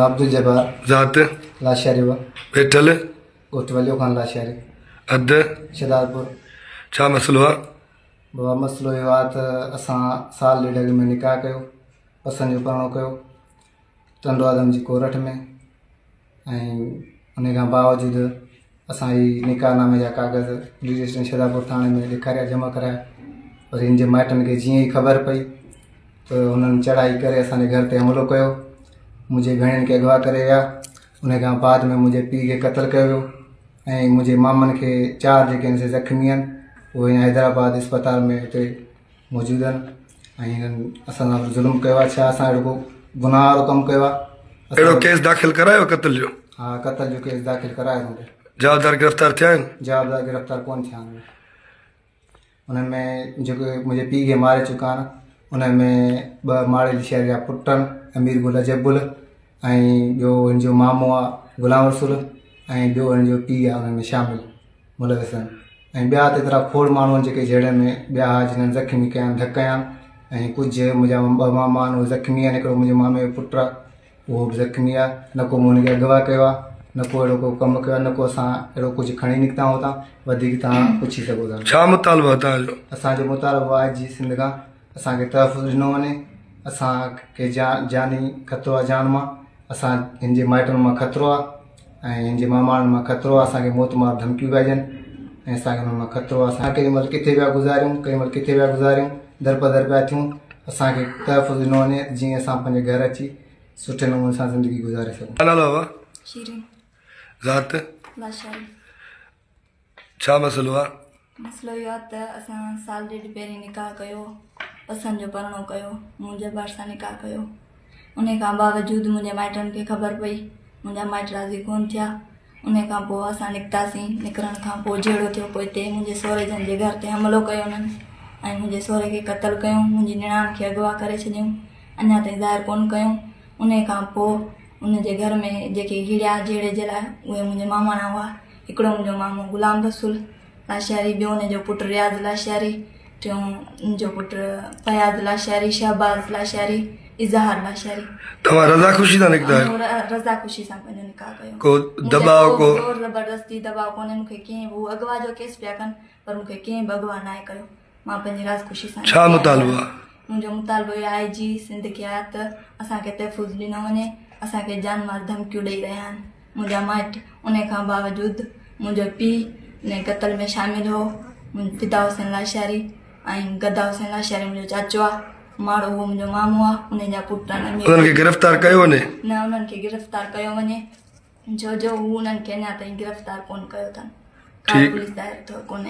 अब्दुल जब्बार ज़ात लाशारी व वेठल ॻोठु वलियो ख़ान लाशारी अद शदादपुर। छा मसलो आहे? बाबा मसलो इहो आहे त असां साल ॾेढ अॻु में निकाह कयो, पसंदि जो पहिरों कयो टंडो आदम जी कोरठ में, ऐं उन खां बावजूदि असां ही निकाहनामे जा कागज़ पुलिस स्टेशन शदादपुर थाणे में ॾेखारिया, जमा कराया। पर हिन जे माइटनि खे जीअं ई ख़बर पई त हुननि चढ़ाई करे असांजे घर ते हमलो कयो, मुंहिंजे भेणनि खे अगवा करे विया। उन खां बाद में मुंहिंजे पीउ खे क़तलु कयो वियो ऐं मुंहिंजे मामनि खे 4 जेके आहिनि से ज़ख़्मी आहिनि, उहे हैदराबाद अस्पताल में हुते मौजूदु आहिनि। ऐं हिननि असां सां ज़ुल्म कयो आहे। छा असां अहिड़ो को गुनाह वारो कमु कयो आहे? अहिड़ो केस दाख़िल करायो क़त्ल जो? हा, क़त्ल जो केस दाख़िल करायो हुननि। जवाबदार गिरफ़्तार थिया आहिनि? जवाबदार गिरफ़्तार कोन थिया आहिनि। उन्हनि में जेके मुंहिंजे पीउ खे मारे चुका आहिनि, उन में 2 माड़ेली शहर जा पुट आहिनि, अमीर गुल जबुल, ऐं ॿियो हिनजो मामो आहे गुलाम रसूल, ऐं ॿियो हिनजो पीउ आहे हुन में शामिल मुलविस आहिनि। ऐं ॿिया एतिरा खोड़ माण्हू आहिनि जेके जहिड़े में ॿिया जिन्हनि ज़ख़्मी कया आहिनि, धक कया आहिनि। ऐं कुझु मुंहिंजा 2 मामा आहिनि, उहे ज़ख़्मी आहिनि। हिकिड़ो मुंहिंजे मामे जो पुटु आहे, उहो बि ज़ख़्मी आहे। न को मूं हुनखे अगवा कयो आहे, न को अहिड़ो को कमु कयो आहे, न को असां अहिड़ो कुझु खणी निकिता आहियूं। तव्हां वधीक तव्हां पुछी सघो था। छा मुतालबो आहे तव्हांजो? असांजो मुतालबो आहे जी सिंध खां असांखे तहफ़ुज़ ॾिनो वञे। असांखे जानी ख़तरो आहे, जान मां। असां हिन जे माइटनि मां ख़तरो आहे ऐं हिन जे मामाणनि मां ख़तरो आहे। असांखे मौतमार धमकियूं पइजनि ऐं असांखे हुन मां ख़तरो आहे। असां केॾी महिल किथे पिया गुज़ारियूं, केॾी महिल किथे पिया गुज़ारियूं, दरपदर पिया थियूं। असांखे तहफ़ुज़ ॾिनो वञे जीअं असां पंहिंजे घर अची सुठे नमूने सां ज़िंदगी गुज़ारे सघूं। छा नालो आहे? शीरीन ज़ात लाशारी। छा मसलो आहे? मसलो इहो आहे त असां साल ॾेढ पहिरीं निकाह कयो, पसंदि जो परिणो कयो, मुंहिंजे ॿार सां निकाह कयो। उन खां बावजूदि मुंहिंजे माइटनि खे ख़बर पई, मुंहिंजा माइट राज़ी कोन थिया। उन खां पोइ असां निकितासीं। निकिरण खां पोइ जहिड़ो थियो पोइ हिते मुंहिंजे सहुरे जन जे घर ते हमलो कयो उन्हनि ऐं मुंहिंजे सहुरे खे क़तलु कयूं। मुंहिंजी निणान खे अगवा करे छॾियूं, अञा ताईं ज़ाहिर कोन कयूं। उन खां पोइ उनजे घर में जेके हीड़िया जहिड़े जे लाइ उहे मुंहिंजे मामाणा हुआ। हिकिड़ो मुंहिंजो मामो गुलाम रसूल लाशारी, ॿियो हुनजो पुटु रियाज़ लाशारी, टियों हुनजो पुटु फयाज़ लाशारी, शहबाज़ लाशारी, इज़हार लाशारी। तव्हां रज़ा ख़ुशी सां निकिता आहियो? रज़ा ख़ुशी सां पंहिंजो निकाह कयो। को दबाव, को ज़ोर ज़बरदस्ती दबाव कोन्हे। मूंखे कंहिं बि अगवा जो केस पिया कनि, पर मूंखे कंहिं बि अगवा न आहे कयो। मां पंहिंजी राज़ ख़ुशी सां। छा मुतालबो आहे? मुंहिंजो मुतालबो इहो आहे जी सिंध खे आहे त असांखे तहफ़ुज़ ॾिनो वञे। असांखे जान माल धमकियूं ॾेई रहिया आहिनि मुंहिंजा माइट। उन खां बावजूदि मुंहिंजो पीउ ने क़त्ल में शामिल हो। फिदा हुसैन लाशारी ऐं गदा हुसैन लाशारी मुंहिंजो चाचो आहे। माड़ो उहो मुंहिंजो मामो आहे। उनजा पुट आहिनि। उन्हनि खे गिरफ़्तार कयो वञे? न, उन्हनि खे गिरफ़्तार कयो वञे छो जो हू उन्हनि खे अञा ताईं गिरफ़्तार कोन कयो अथनि। का पुलिस दायर कोन्हे।